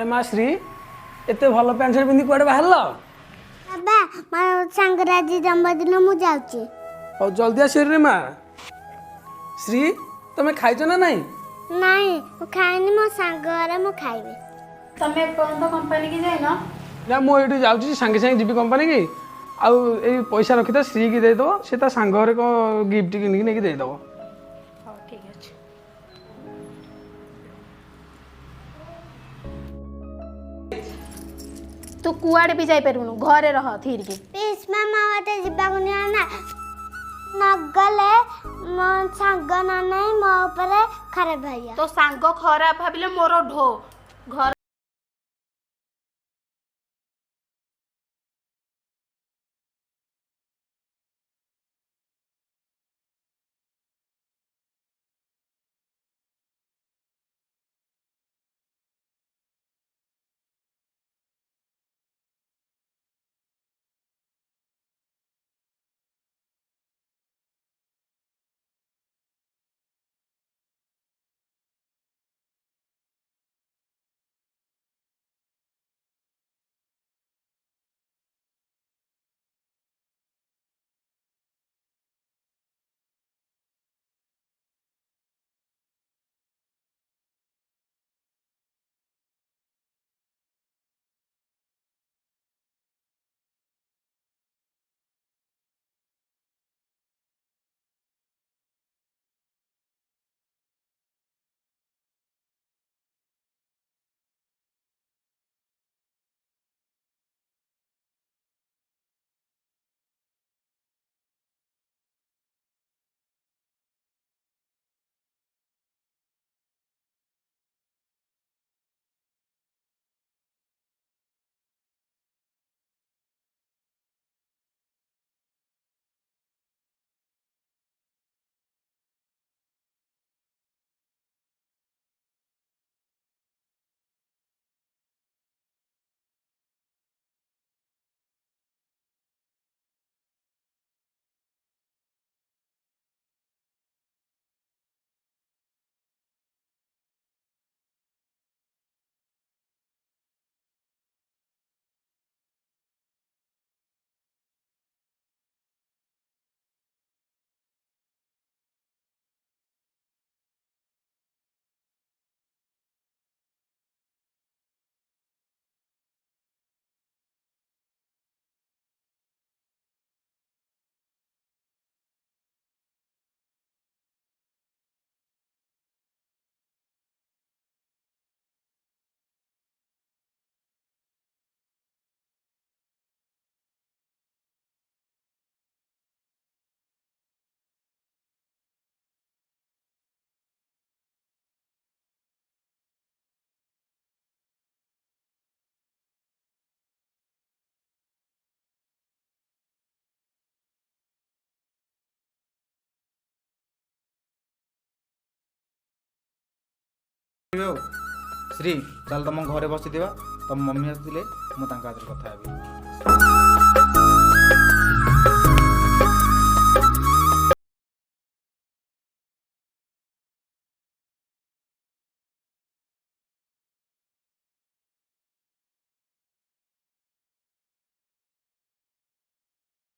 अरे माँ श्री एते भल पैंट शर्ट पिंधि कुआडे बाहर बाबा मोर सांगर आज जन्मदिन मु जाउची और जल्दी आसिर रे माँ श्री तमे खाइछ ना नहीं नहीं मु खाइनी मो सांगर मु खाइबे तमे कोन तो कंपनी की जाइनो ना मु एठी जाउची संगे संगे जीबी कंपनी की आउ ए पैसा रखि त श्री की दे दो से ता सांग रे को गिफ्ट किन के दे दो हां ठीक अछि तू कुआडे भी जाई परबुनु घरे रह थीर के प्लीज मामा मते जिबा को निया ना नगले मो सांग ना नहीं मो ऊपर खराब भैया तो सांग खराब भाबिले मोर ढो घर श्री चल तुम घरे बसी तुम मम्मी आसते मुझे कथा